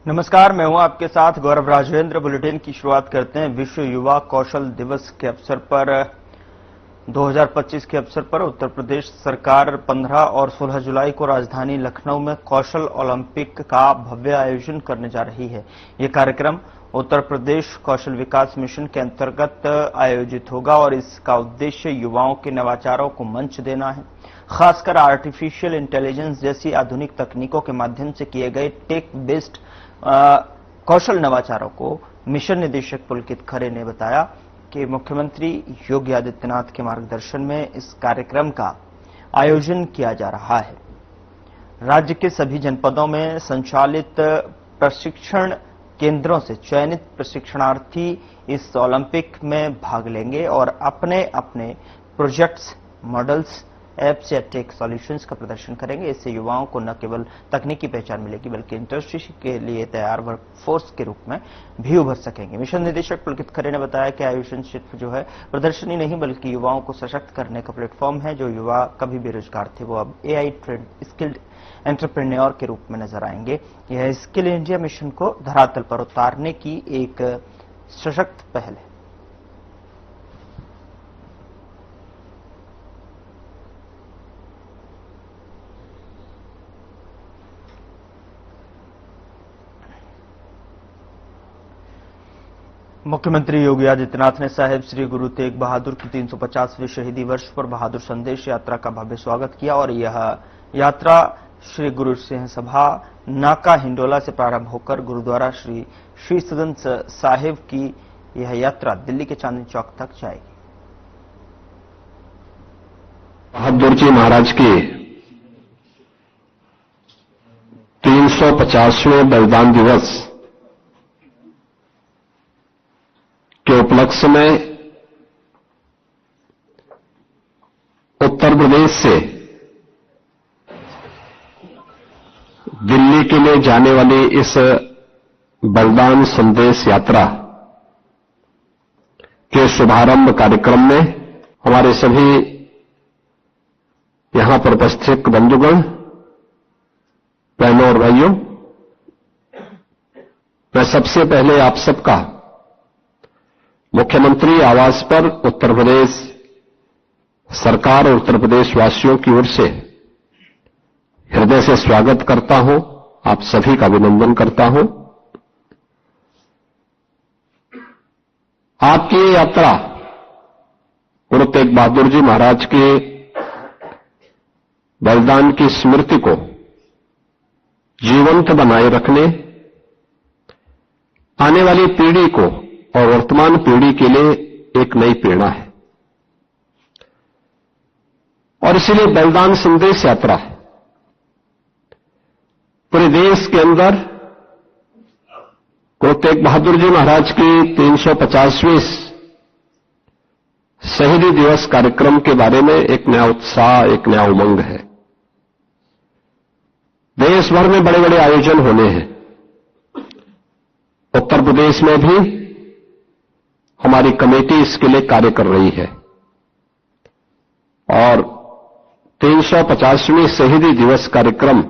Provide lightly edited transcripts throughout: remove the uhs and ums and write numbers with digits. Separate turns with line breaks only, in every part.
नमस्कार, मैं हूं आपके साथ गौरव राजेंद्र। बुलेटिन की शुरुआत करते हैं। विश्व युवा कौशल दिवस के अवसर पर 2025 के अवसर पर उत्तर प्रदेश सरकार 15 और 16 जुलाई को राजधानी लखनऊ में कौशल ओलंपिक का भव्य आयोजन करने जा रही है। ये कार्यक्रम उत्तर प्रदेश कौशल विकास मिशन के अंतर्गत आयोजित होगा और इसका उद्देश्य युवाओं के नवाचारों को मंच देना है। खासकर आर्टिफिशियल इंटेलिजेंस जैसी आधुनिक तकनीकों के माध्यम से किए गए टेक बेस्ड कौशल नवाचारों को मिशन निदेशक पुलकित खरे ने बताया कि मुख्यमंत्री योगी आदित्यनाथ के मार्गदर्शन में इस कार्यक्रम का आयोजन किया जा रहा है। राज्य के सभी जनपदों में संचालित प्रशिक्षण केंद्रों से चयनित प्रशिक्षणार्थी इस ओलंपिक में भाग लेंगे और अपने अपने प्रोजेक्ट्स, मॉडल्स, एप्स या टेक सॉल्यूशंस का प्रदर्शन करेंगे। इससे युवाओं को न केवल तकनीकी पहचान मिलेगी बल्कि इंडस्ट्री के लिए तैयार वर्कफोर्स के रूप में भी उभर सकेंगे। मिशन निदेशक पुलकित खरे ने बताया कि आयोजन सिर्फ जो है प्रदर्शनी नहीं बल्कि युवाओं को सशक्त करने का प्लेटफॉर्म है। जो युवा कभी बेरोजगार थे वो अब AI ट्रेंड स्किल्ड एंटरप्रेन्योर के रूप में नजर आएंगे। यह स्किल इंडिया मिशन को धरातल पर उतारने की एक सशक्त पहल है। मुख्यमंत्री योगी आदित्यनाथ ने साहिब श्री गुरु तेग बहादुर की 350वें शहीदी वर्ष पर बहादुर संदेश यात्रा का भव्य स्वागत किया और यह यात्रा श्री गुरु सिंह सभा नाका हिंडोला से प्रारंभ होकर गुरुद्वारा श्री सदन साहिब की यह यात्रा दिल्ली के चांदनी चौक तक जाएगी।
बहादुर जी महाराज के 350वें बलिदान दिवस के उपलक्ष्य में उत्तर प्रदेश से दिल्ली के लिए जाने वाली इस बलिदान संदेश यात्रा के शुभारंभ कार्यक्रम में हमारे सभी यहां पर उपस्थित बंधुगण, बहनों और भाइयों, मैं सबसे पहले आप सबका मुख्यमंत्री आवास पर उत्तर प्रदेश सरकार और उत्तर प्रदेश वासियों की ओर से हृदय से स्वागत करता हूं। आप सभी का अभिनंदन करता हूं। आपकी ये यात्रा गुरु तेग बहादुर जी महाराज के बलिदान की स्मृति को जीवंत बनाए रखने, आने वाली पीढ़ी को और वर्तमान पीढ़ी के लिए एक नई प्रेरणा है और इसीलिए बलिदान संदेश यात्रा है। पूरे देश के अंदर गुरु तेग बहादुर जी महाराज की 350वें शहीदी दिवस कार्यक्रम के बारे में एक नया उत्साह, एक नया उमंग है। देश भर में बड़े बड़े आयोजन होने हैं। उत्तर प्रदेश में भी हमारी कमेटी इसके लिए कार्य कर रही है और 350वें शहीदी दिवस कार्यक्रम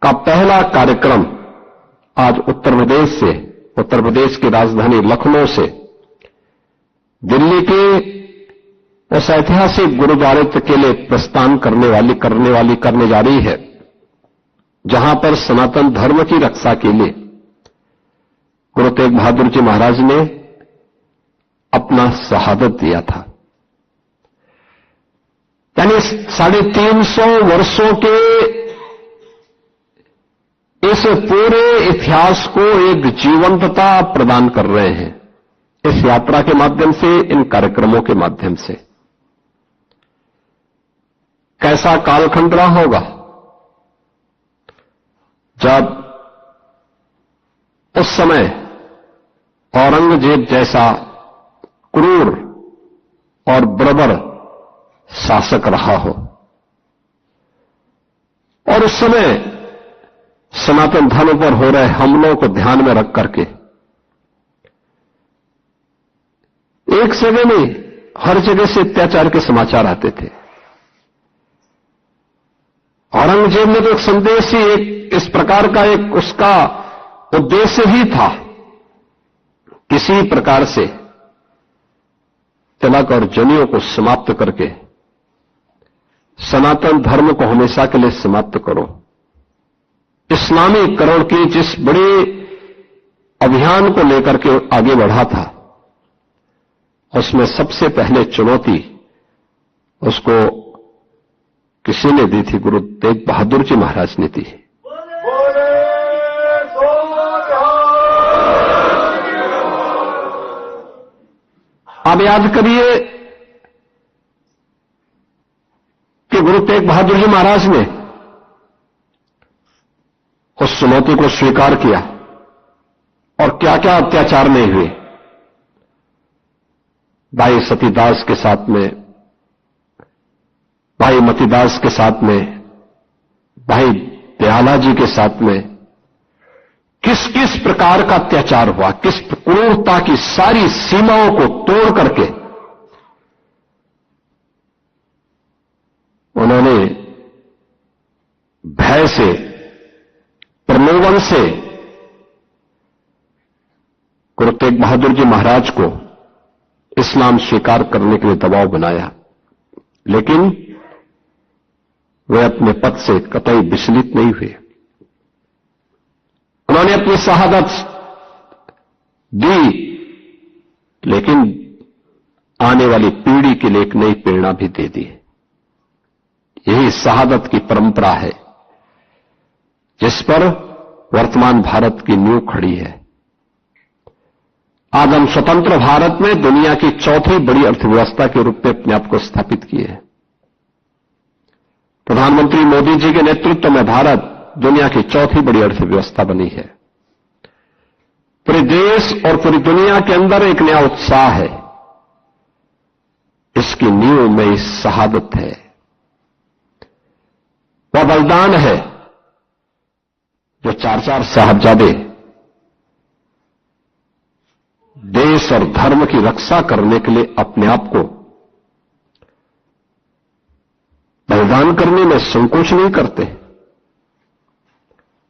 का पहला कार्यक्रम आज उत्तर प्रदेश की राजधानी लखनऊ से दिल्ली के उस ऐतिहासिक गुरुद्वारे के लिए प्रस्थान करने जा रही है, जहां पर सनातन धर्म की रक्षा के लिए गुरु तेग बहादुर जी महाराज ने अपना शहादत दिया था। यानी 350 वर्षों के इस पूरे इतिहास को एक जीवंतता प्रदान कर रहे हैं इस यात्रा के माध्यम से, इन कार्यक्रमों के माध्यम से। कैसा कालखंड रहा होगा जब उस समय औरंगजेब जैसा क्रूर और बर्बर शासक रहा हो और उस समय सनातन धर्म पर हो रहे हमलों को ध्यान में रख करके एक जगह नहीं, हर जगह से अत्याचार के समाचार आते थे। औरंगजेब ने तो एक संदेश ही, एक इस प्रकार का एक उसका उद्देश्य ही था, किसी प्रकार से तिलक और जनेऊ को समाप्त करके सनातन धर्म को हमेशा के लिए समाप्त करो। इस्लामीकरण के जिस बड़े अभियान को लेकर के आगे बढ़ा था, उसमें सबसे पहले चुनौती उसको किसी ने दी थी? गुरु तेग बहादुर जी महाराज ने दी। आप याद करिए कि गुरु तेग बहादुर जी महाराज ने उस चुनौती को स्वीकार किया और क्या क्या अत्याचार नहीं हुए। भाई सतीदास के साथ में, भाई मतीदास के साथ में, भाई दयाला जी के साथ में किस किस प्रकार का अत्याचार हुआ, किस क्रूरता की सारी सीमाओं को तोड़ करके उन्होंने भय से, प्रलोभन से गुरु तेग बहादुर जी महाराज को इस्लाम स्वीकार करने के लिए दबाव बनाया, लेकिन वे अपने पद से कतई विचलित नहीं हुए। उन्होंने अपनी शहादत दी, लेकिन आने वाली पीढ़ी के लिए एक नई प्रेरणा भी दे दी। यही शहादत की परंपरा है जिस पर वर्तमान भारत की नींव खड़ी है। आज हम स्वतंत्र भारत में दुनिया की चौथी बड़ी अर्थव्यवस्था के रूप में अपने आप को स्थापित किए हैं। प्रधानमंत्री मोदी जी के नेतृत्व में भारत दुनिया की चौथी बड़ी अर्थव्यवस्था बनी है। पूरे देश और पूरी दुनिया के अंदर एक नया उत्साह है। इसकी नींव में इस शहादत है, वह बलिदान है जो चार चार साहबजादे देश और धर्म की रक्षा करने के लिए अपने आप को बलिदान करने में संकोच नहीं करते।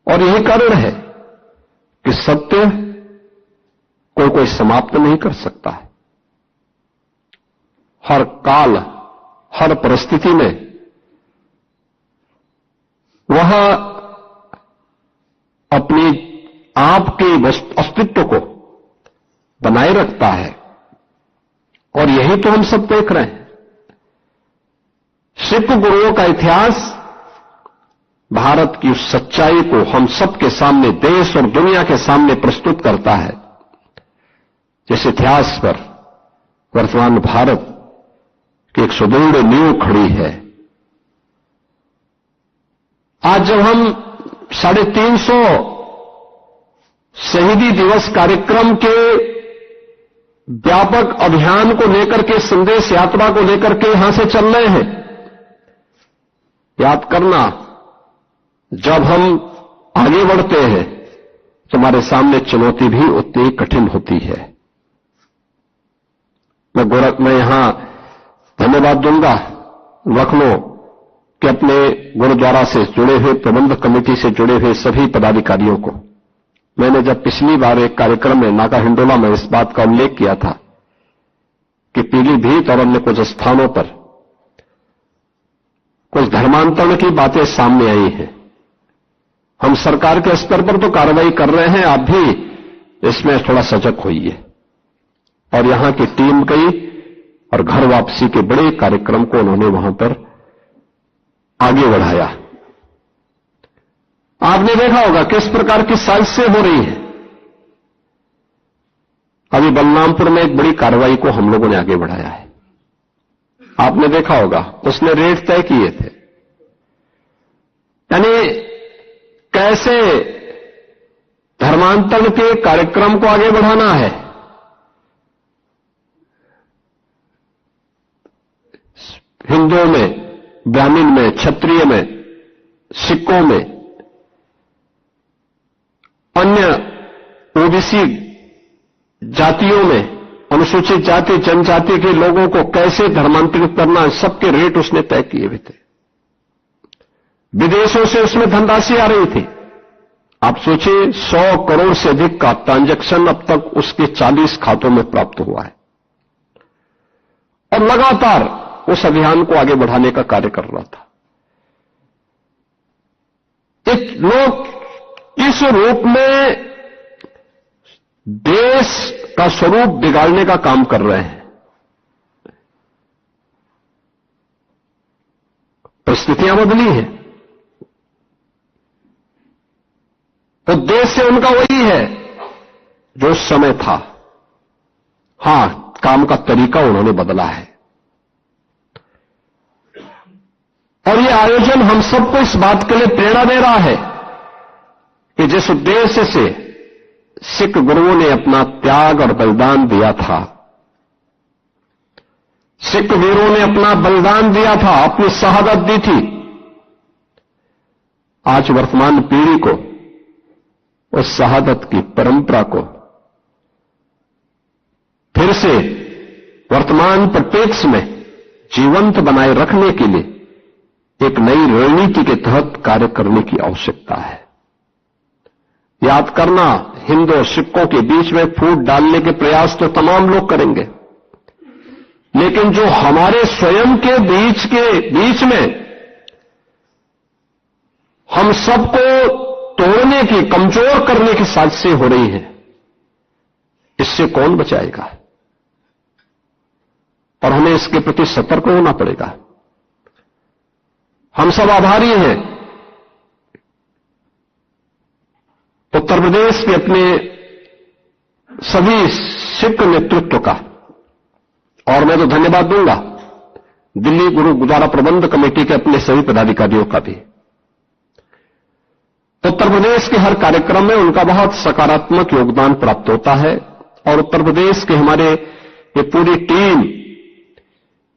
और यही कारण है कि सत्य को कोई समाप्त नहीं कर सकता है। हर काल, हर परिस्थिति में वह अपनी आप के अस्तित्व को बनाए रखता है। और यही तो हम सब देख रहे हैं। सिख गुरुओं का इतिहास भारत की उस सच्चाई को हम सबके सामने, देश और दुनिया के सामने प्रस्तुत करता है, जिस इतिहास पर वर्तमान भारत की एक सुदृढ़ नींव खड़ी है। आज जब हम 350 शहीदी दिवस कार्यक्रम के व्यापक अभियान को लेकर के, संदेश यात्रा को लेकर के यहां से चल रहे हैं, याद करना, जब हम आगे बढ़ते हैं तो हमारे सामने चुनौती भी उतनी कठिन होती है। मैं यहां धन्यवाद दूंगा लखनऊ के अपने गुरुद्वारा से जुड़े हुए, प्रबंधक कमेटी से जुड़े हुए सभी पदाधिकारियों को। मैंने जब पिछली बार एक कार्यक्रम में नाका हिंडोला में इस बात का उल्लेख किया था कि पीलीभीत और अन्य कुछ स्थानों पर कुछ धर्मांतरण की बातें सामने आई हैं। हम सरकार के स्तर पर तो कार्रवाई कर रहे हैं, आप भी इसमें थोड़ा सजग होइए। और यहां की टीम गई और घर वापसी के बड़े कार्यक्रम को उन्होंने वहां पर आगे बढ़ाया। आपने देखा होगा किस प्रकार की साजिशें हो रही हैं। अभी बलरामपुर में एक बड़ी कार्रवाई को हम लोगों ने आगे बढ़ाया है। आपने देखा होगा, उसने रेट तय किए थे। यानी कैसे धर्मांतरण के कार्यक्रम को आगे बढ़ाना है। हिंदुओं में, ब्राह्मण में, क्षत्रिय में, सिखों में, अन्य ओबीसी जातियों में, अनुसूचित जाति जनजाति के लोगों को कैसे धर्मांतरित करना है, सबके रेट उसने तय किए हुए थे। विदेशों से उसमें धनराशि आ रही थी। आप सोचिए 100 करोड़ से अधिक का ट्रांजैक्शन अब तक उसके 40 खातों में प्राप्त हुआ है और लगातार उस अभियान को आगे बढ़ाने का कार्य कर रहा था। एक लोग इस रूप में देश का स्वरूप बिगाड़ने का काम कर रहे हैं। परिस्थितियां बदली हैं, उद्देश्य उनका वही है जो उस समय था। हां, काम का तरीका उन्होंने बदला है और यह आयोजन हम सबको इस बात के लिए प्रेरणा दे रहा है कि जिस उद्देश्य से सिख गुरुओं ने अपना त्याग और बलिदान दिया था, सिख वीरों ने अपना बलिदान दिया था, अपनी शहादत दी थी, आज वर्तमान पीढ़ी को उस शहादत की परंपरा को फिर से वर्तमान परिप्रेक्ष्य में जीवंत बनाए रखने के लिए एक नई रणनीति के तहत कार्य करने की आवश्यकता है। याद करना, हिंदू और सिखों के बीच में फूट डालने के प्रयास तो तमाम लोग करेंगे, लेकिन जो हमारे स्वयं के बीच में हम सबको तोड़ने की, कमजोर करने की साजिशें हो रही हैं, इससे कौन बचाएगा? और हमें इसके प्रति सतर्क होना पड़ेगा। हम सब आभारी हैं उत्तर प्रदेश के अपने सभी सिख नेतृत्व का, और मैं तो धन्यवाद दूंगा दिल्ली गुरुद्वारा प्रबंध कमेटी के अपने सभी पदाधिकारियों का भी। उत्तर प्रदेश के हर कार्यक्रम में उनका बहुत सकारात्मक योगदान प्राप्त होता है और उत्तर प्रदेश के हमारे ये पूरी टीम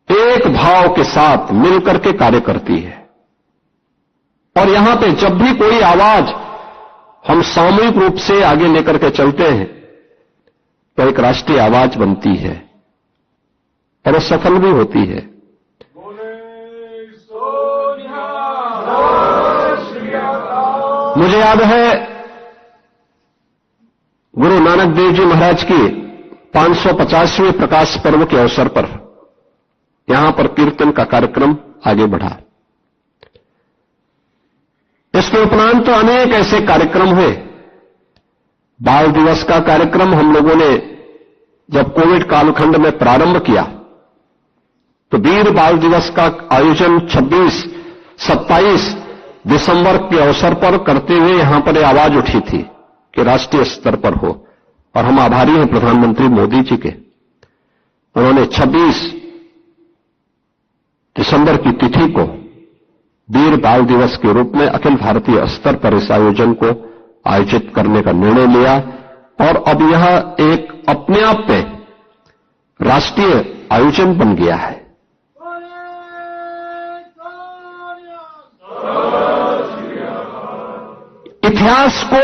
एक भाव के साथ मिलकर के कार्य करती है और यहां पे जब भी कोई आवाज हम सामूहिक रूप से आगे लेकर के चलते हैं तो एक राष्ट्रीय आवाज बनती है और वो सफल भी होती है। मुझे याद है गुरु नानक देव जी महाराज की 550वें प्रकाश पर्व के अवसर पर यहां पर कीर्तन का कार्यक्रम आगे बढ़ा। इसके उपरांत तो अनेक ऐसे कार्यक्रम हुए। बाल दिवस का कार्यक्रम हम लोगों ने जब कोविड कालखंड में प्रारंभ किया तो वीर बाल दिवस का आयोजन 26-27 दिसंबर के अवसर पर करते हुए यहां पर आवाज उठी थी कि राष्ट्रीय स्तर पर हो और हम आभारी हैं प्रधानमंत्री मोदी जी के। उन्होंने 26 दिसंबर की तिथि को वीर बाल दिवस के रूप में अखिल भारतीय स्तर पर इस आयोजन को आयोजित करने का निर्णय लिया और अब यह एक अपने आप में राष्ट्रीय आयोजन बन गया है। इतिहास को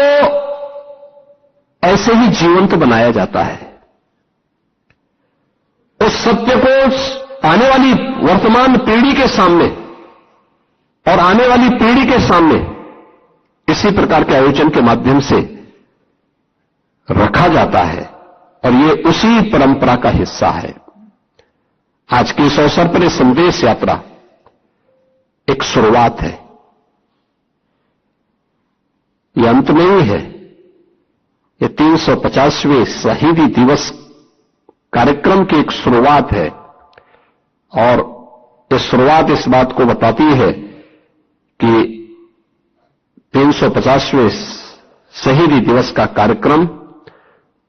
ऐसे ही जीवंत बनाया जाता है। उस सत्य को आने वाली वर्तमान पीढ़ी के सामने और आने वाली पीढ़ी के सामने इसी प्रकार के आयोजन के माध्यम से रखा जाता है और ये उसी परंपरा का हिस्सा है। आज के इस अवसर पर यह संदेश यात्रा एक शुरुआत है, यह अंत नहीं है। यह 350वें शहीदी दिवस कार्यक्रम की एक शुरुआत है और यह शुरुआत इस बात को बताती है कि 350वें शहीदी दिवस का कार्यक्रम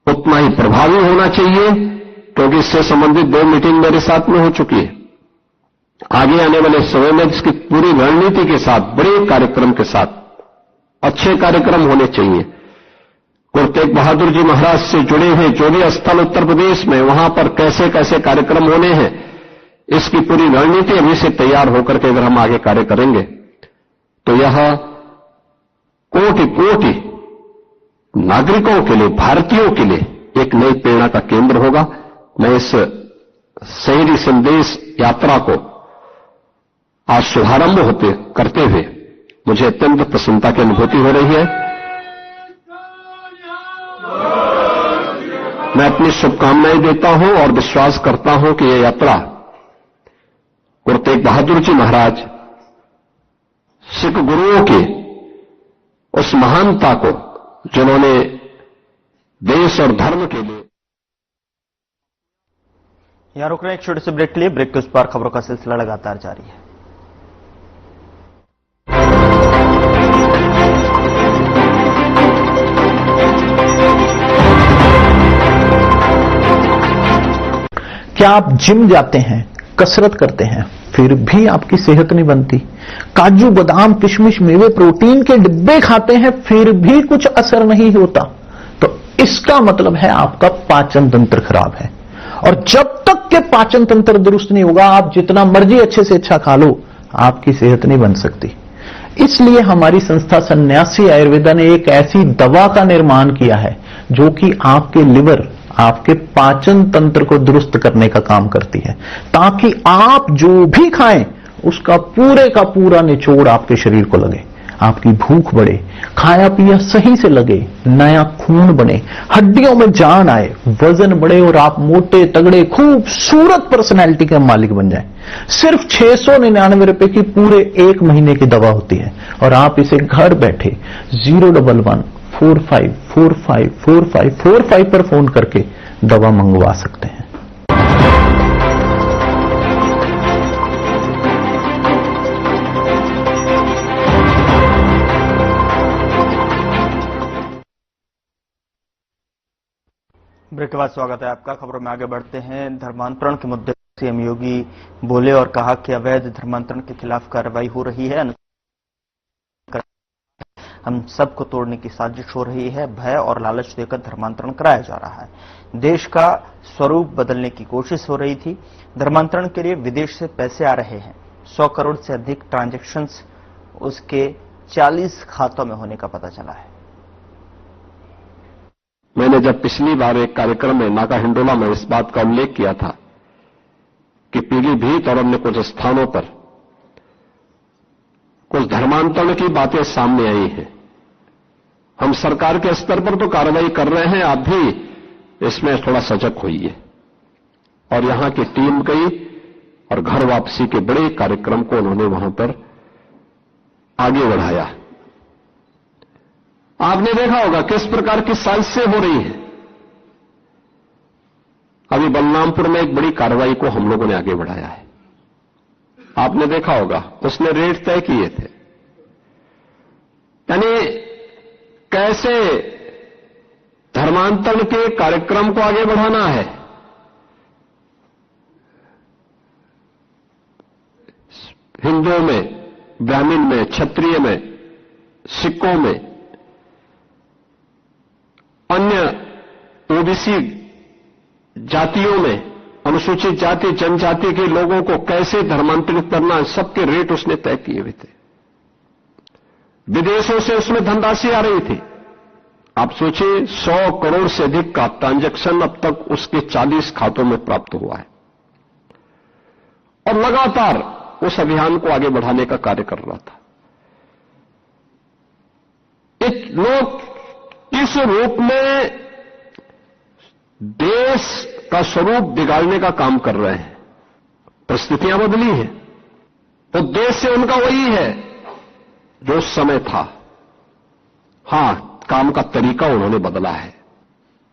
उतना ही प्रभावी होना चाहिए, क्योंकि इससे संबंधित 2 मीटिंग मेरे साथ में हो चुकी है। आगे आने वाले समय में इसकी पूरी रणनीति के साथ, बड़े कार्यक्रम के साथ अच्छे कार्यक्रम होने चाहिए। गुरु तेग बहादुर जी महाराज से जुड़े हुए जो भी स्थल उत्तर प्रदेश में, वहां पर कैसे कैसे कार्यक्रम होने हैं, इसकी पूरी रणनीति अभी से तैयार होकर के अगर हम आगे कार्य करेंगे तो यह कोटि कोटि नागरिकों के लिए, भारतीयों के लिए एक नई प्रेरणा का केंद्र होगा। मैं इस शहीदी संदेश यात्रा को आज शुभारंभ करते हुए मुझे अत्यंत प्रसन्नता की अनुभूति हो रही है मैं अपनी शुभकामनाएं देता हूं और विश्वास करता हूं कि यह यात्रा गुरु तेग बहादुर जी महाराज सिख गुरुओं की उस महानता को जिन्होंने देश और धर्म के लिए।
यहां रुक रहे हैं एक छोटे से ब्रेक के लिए। ब्रेक के उस पार खबरों का सिलसिला लगातार जारी है।
क्या आप जिम जाते हैं, कसरत करते हैं, फिर भी आपकी सेहत नहीं बनती? काजू बादाम किशमिश मेवे प्रोटीन के डिब्बे खाते हैं फिर भी कुछ असर नहीं होता, तो इसका मतलब है आपका पाचन तंत्र खराब है। और जब तक के पाचन तंत्र दुरुस्त नहीं होगा, आप जितना मर्जी अच्छे से अच्छा खा लो, आपकी सेहत नहीं बन सकती। इसलिए हमारी संस्था सन्यासी आयुर्वेदा ने एक ऐसी दवा का निर्माण किया है जो कि आपके लिवर, आपके पाचन तंत्र को दुरुस्त करने का काम करती है, ताकि आप जो भी खाएं उसका पूरे का पूरा निचोड़ आपके शरीर को लगे, आपकी भूख बढ़े, खाया पिया सही से लगे, नया खून बने, हड्डियों में जान आए, वजन बढ़े और आप मोटे तगड़े खूबसूरत पर्सनैलिटी के मालिक बन जाएं। सिर्फ 699 रुपए की पूरे 1 महीने की दवा होती है और आप इसे घर बैठे 011-45454545 पर फोन करके दवा मंगवा सकते हैं।
ब्रेक के बाद स्वागत है आपका। खबरों में आगे बढ़ते हैं। धर्मांतरण के मुद्दे पर सीएम योगी बोले और कहा कि अवैध धर्मांतरण के खिलाफ कार्रवाई हो रही है, हम सबको तोड़ने की साजिश हो रही है, भय और लालच देकर धर्मांतरण कराया जा रहा है, देश का स्वरूप बदलने की कोशिश हो रही थी। धर्मांतरण के लिए विदेश से पैसे आ रहे हैं, 100 करोड़ से अधिक ट्रांजैक्शंस उसके 40 खातों में होने का पता चला है।
मैंने जब पिछली बार एक कार्यक्रम में नाका हिंडोला में इस बात का उल्लेख किया था कि पीलीभीत और अन्य कुछ स्थानों पर कुछ धर्मांतरण की बातें सामने आई हैं, हम सरकार के स्तर पर तो कार्रवाई कर रहे हैं, आप भी इसमें थोड़ा सजग होइए। और यहां की टीम गई और घर वापसी के बड़े कार्यक्रम को उन्होंने वहां पर आगे बढ़ाया। आपने देखा होगा किस प्रकार की साजिशें हो रही हैं। अभी बलरामपुर में एक बड़ी कार्रवाई को हम लोगों ने आगे बढ़ाया है, आपने देखा होगा, उसने रेट तय किए थे। यानी कैसे धर्मांतरण के कार्यक्रम को आगे बढ़ाना है, हिंदुओं में, ब्राह्मण में, क्षत्रिय में, सिखों में, अन्य ओबीसी जातियों में, अनुसूचित जाति जनजाति के लोगों को कैसे धर्मांतरित करना, सबके रेट उसने तय किए हुए थे। विदेशों से उसमें धनराशि आ रही थी। आप सोचिए 100 करोड़ से अधिक का ट्रांजैक्शन अब तक उसके 40 खातों में प्राप्त हुआ है और लगातार उस अभियान को आगे बढ़ाने का कार्य कर रहा था। एक लोग इस रूप में देश का स्वरूप बिगाड़ने का काम कर रहे हैं। परिस्थितियां बदली हैं, उद्देश्य उनका वही है जो उस समय था। हां, काम का तरीका उन्होंने बदला है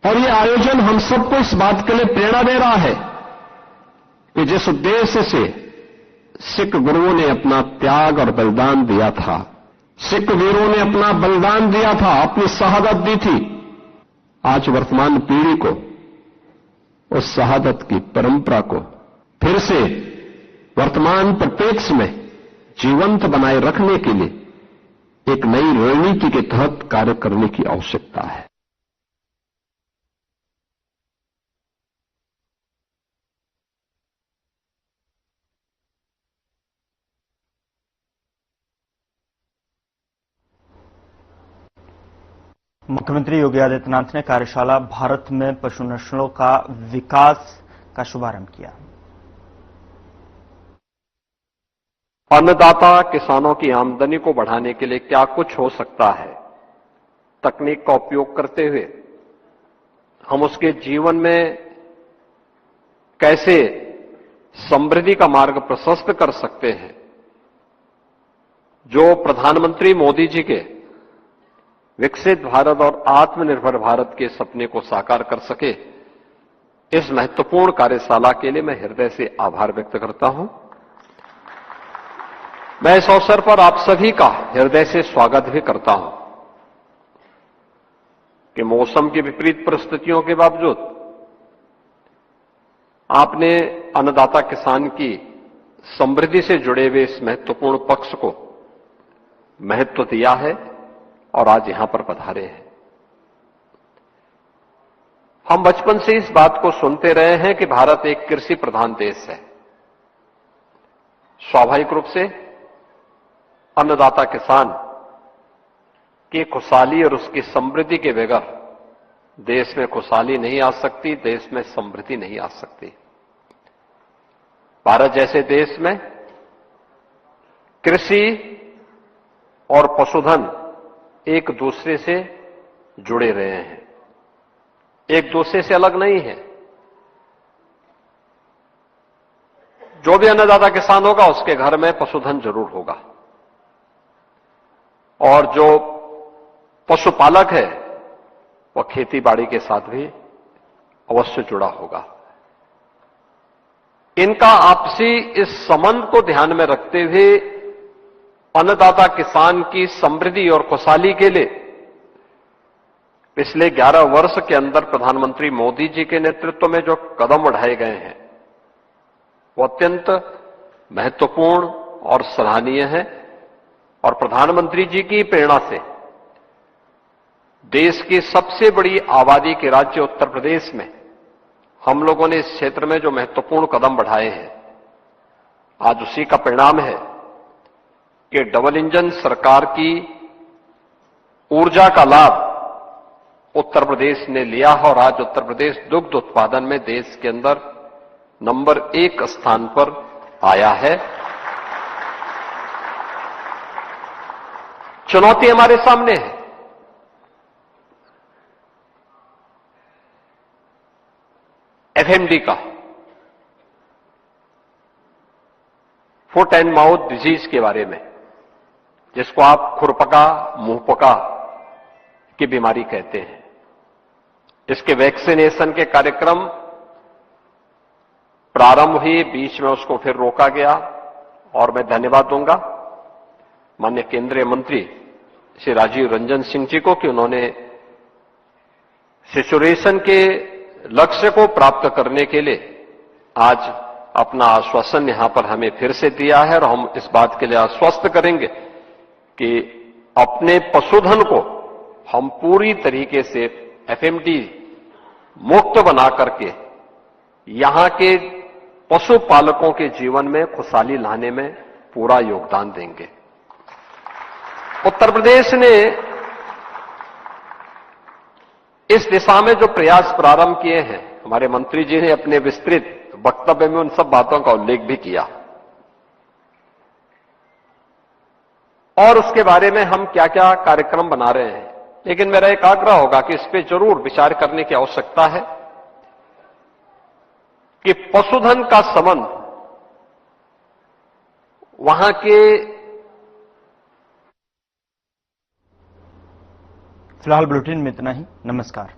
और यह आयोजन हम सबको इस बात के लिए प्रेरणा दे रहा है कि जिस उद्देश्य से सिख गुरुओं ने अपना त्याग और बलिदान दिया था, सिख वीरों ने अपना बलिदान दिया था, अपनी शहादत दी थी, आज वर्तमान पीढ़ी को उस शहादत की परंपरा को फिर से वर्तमान परिप्रेक्ष्य में जीवंत बनाए रखने के लिए एक नई रणनीति के तहत कार्य करने की आवश्यकता है।
मुख्यमंत्री योगी आदित्यनाथ ने कार्यशाला भारत में पशु नस्लों का विकास का शुभारंभ किया।
अन्नदाता किसानों की आमदनी को बढ़ाने के लिए क्या कुछ हो सकता है, तकनीक का उपयोग करते हुए हम उसके जीवन में कैसे समृद्धि का मार्ग प्रशस्त कर सकते हैं, जो प्रधानमंत्री मोदी जी के विकसित भारत और आत्मनिर्भर भारत के सपने को साकार कर सके, इस महत्वपूर्ण कार्यशाला के लिए मैं हृदय से आभार व्यक्त करता हूं। मैं इस अवसर पर आप सभी का हृदय से स्वागत भी करता हूं कि मौसम की विपरीत परिस्थितियों के बावजूद आपने अन्नदाता किसान की समृद्धि से जुड़े हुए इस महत्वपूर्ण पक्ष को महत्व दिया है और आज यहां पर पधारे हैं। हम बचपन से इस बात को सुनते रहे हैं कि भारत एक कृषि प्रधान देश है। स्वाभाविक रूप से अन्नदाता किसान की खुशहाली और उसकी समृद्धि के बगैर देश में खुशहाली नहीं आ सकती, देश में समृद्धि नहीं आ सकती। भारत जैसे देश में कृषि और पशुधन एक दूसरे से जुड़े रहे हैं, एक दूसरे से अलग नहीं है। जो भी अन्नदाता किसान होगा उसके घर में पशुधन जरूर होगा, और जो पशुपालक है वह खेती बाड़ी के साथ भी अवश्य जुड़ा होगा। इनका आपसी इस संबंध को ध्यान में रखते हुए अन्नदाता किसान की समृद्धि और खुशहाली के लिए पिछले 11 वर्ष के अंदर प्रधानमंत्री मोदी जी के नेतृत्व में जो कदम उठाए गए हैं वो अत्यंत महत्वपूर्ण और सराहनीय है। और प्रधानमंत्री जी की प्रेरणा से देश की सबसे बड़ी आबादी के राज्य उत्तर प्रदेश में हम लोगों ने इस क्षेत्र में जो महत्वपूर्ण कदम बढ़ाए हैं, आज उसी का परिणाम है कि डबल इंजन सरकार की ऊर्जा का लाभ उत्तर प्रदेश ने लिया है और आज उत्तर प्रदेश दुग्ध उत्पादन में देश के अंदर नंबर 1 स्थान पर आया है। चुनौती हमारे सामने है। एफएमडी का, फुट एंड माउथ डिजीज के बारे में, जिसको आप खुरपका मुंहपका की बीमारी कहते हैं, इसके वैक्सीनेशन के कार्यक्रम प्रारंभ हुए, बीच में उसको फिर रोका गया। और मैं धन्यवाद दूंगा माननीय केंद्रीय मंत्री श्री राजीव रंजन सिंह जी को कि उन्होंने सैचुरेशन के लक्ष्य को प्राप्त करने के लिए आज अपना आश्वासन यहां पर हमें फिर से दिया है। और हम इस बात के लिए आश्वस्त करेंगे कि अपने पशुधन को हम पूरी तरीके से एफएमडी मुक्त बना करके यहां के पशुपालकों के जीवन में खुशहाली लाने में पूरा योगदान देंगे। उत्तर प्रदेश ने इस दिशा में जो प्रयास प्रारंभ किए हैं, हमारे मंत्री जी ने अपने विस्तृत वक्तव्य में उन सब बातों का उल्लेख भी किया, और उसके बारे में हम क्या क्या कार्यक्रम बना रहे हैं। लेकिन मेरा एक आग्रह होगा कि इस पे जरूर विचार करने की आवश्यकता है कि पशुधन का संबंध वहां के
फिलहाल बुलेटिन में इतना ही। नमस्कार।